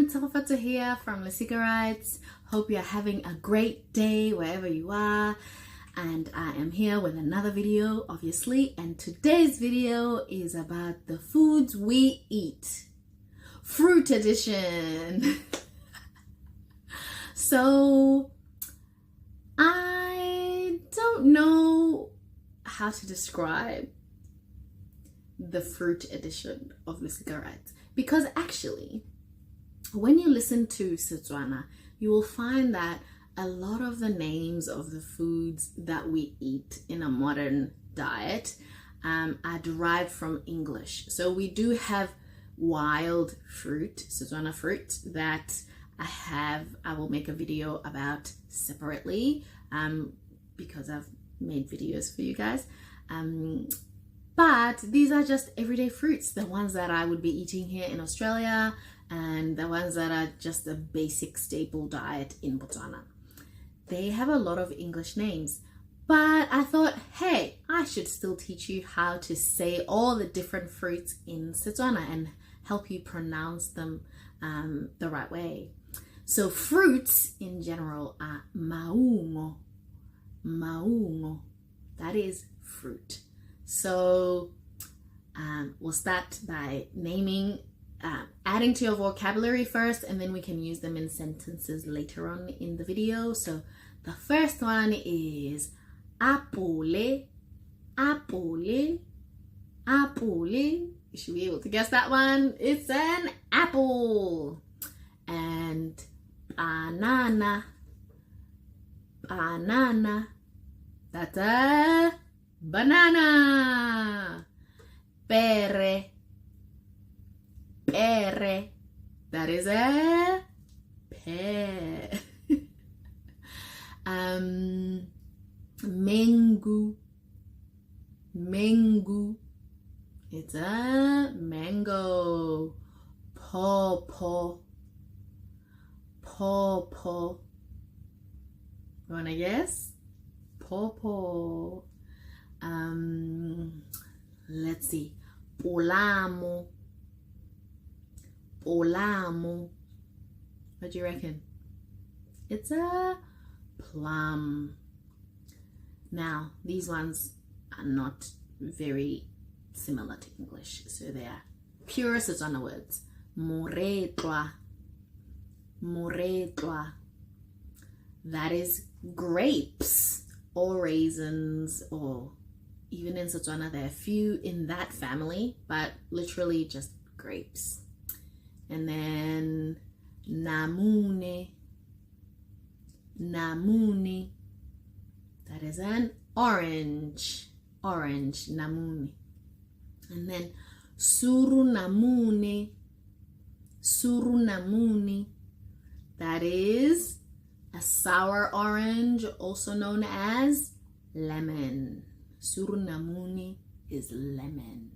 everyone, Tafafata here from Learntswana. Hope you're having a great day wherever you are. And I am here with another video, obviously. And today's video is about the foods we eat. Fruit edition. So, I don't know how to describe the fruit edition of Learntswana, because actually when you listen to Setswana, you will find that a lot of the names of the foods that we eat in a modern diet are derived from English. So we do have wild fruit, Setswana fruit, that I will make a video about separately because I've made videos for you guys. But these are just everyday fruits, the ones that I would be eating here in Australia and the ones that are just a basic staple diet in Botswana. They have a lot of English names, but I thought, hey, I should still teach you how to say all the different fruits in Setswana and help you pronounce them the right way. So fruits in general are maungo. Maungo, that is fruit. So we'll start by naming, adding to your vocabulary first, and then we can use them in sentences later on in the video. So the first one is apple. Apple. Apple. You should be able to guess that one. It's an apple. And banana. Banana. That's a banana. Pere. Pere. That is a pear. Mango. Mango. It's a mango. Pawpaw. Pawpaw. You wanna guess? Pawpaw. Let's see. Polamo. Polamo. What do you reckon? It's a plum. Now, these ones are not very similar to English, so they are pure Setswana words. Moretwa. Moretwa. That is grapes or raisins, or even in Setswana there are a few in that family, but literally just grapes. And then namune. Namune. That is an orange. Orange, namune. And then surunamune. Surunamune. That is a sour orange, also known as lemon. Surunamune is lemon.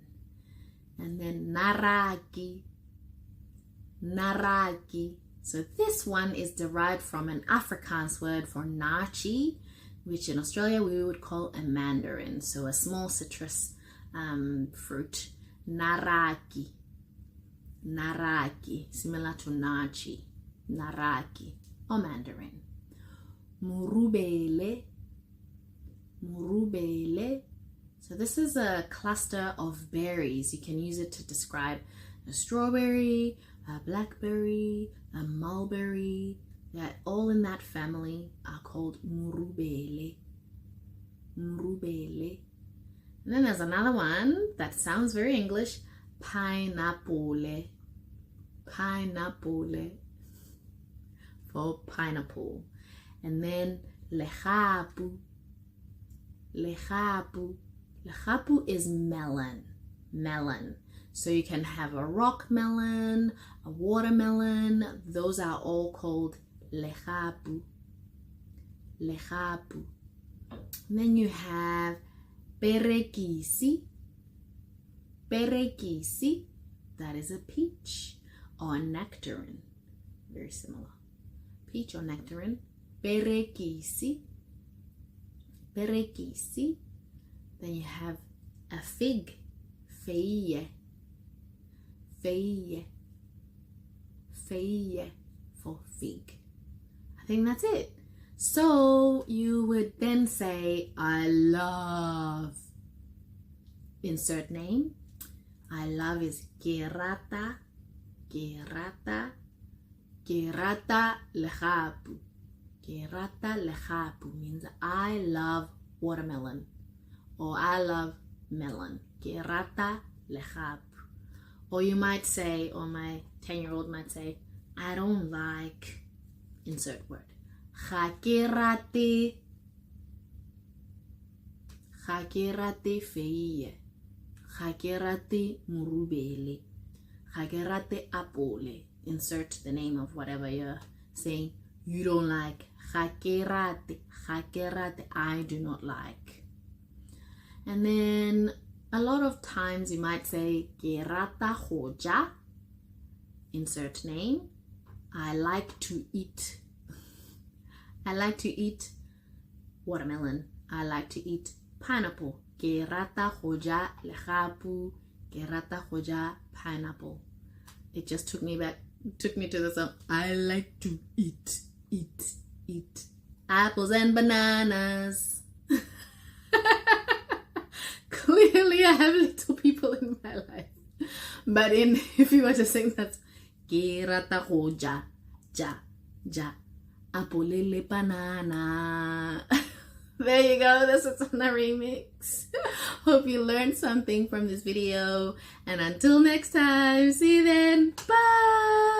And then naraki. Naraki. So this one is derived from an Afrikaans word for naartjie, which in Australia we would call a mandarin. So a small citrus fruit. Naraki. Naraki. Similar to naartjie. Naraki or mandarin. Murubele. Murubele. So this is a cluster of berries. You can use it to describe a strawberry, a blackberry, a mulberry. That all in that family are called murubele. Murubele. And then there's another one that sounds very English. Pineapple. Pineapple. For pineapple. And then legapu. Legapu. Legapu is melon. Melon. So you can have a rock melon, a watermelon. Those are all called legapu. Legapu. And then you have perekisi. Perekisi. That is a peach or a nectarine. Very similar. Peach or nectarine. Perekisi. Perekisi. Then you have a fig. Feye. Feye. feiye for fig. I think that's it. So you would then say, I love, insert name. I love is kerata, kerata, kerata legapu. Kerata legapu means I love watermelon or I love melon. Kerata legapu. Or you might say, or my 10-year-old might say, I don't like, insert word. Ga ke rate feiye. Ga ke rate morubele. Ga ke rate apole. Insert the name of whatever you're saying you don't like. Ga ke rate, I do not like. And then a lot of times you might say ke rata go ja. Insert name. I like to eat. I like to eat watermelon. I like to eat pineapple. Ke rata go ja legapu. Ke rata go ja pineapple. It just took me to the song. I like to eat apples and bananas. Clearly I have little people in my life. But if you were to sing that, ke rata go ja apple le banana. There you go, the Setswana remix. Hope you learned something from this video. And until next time, see you then. Bye.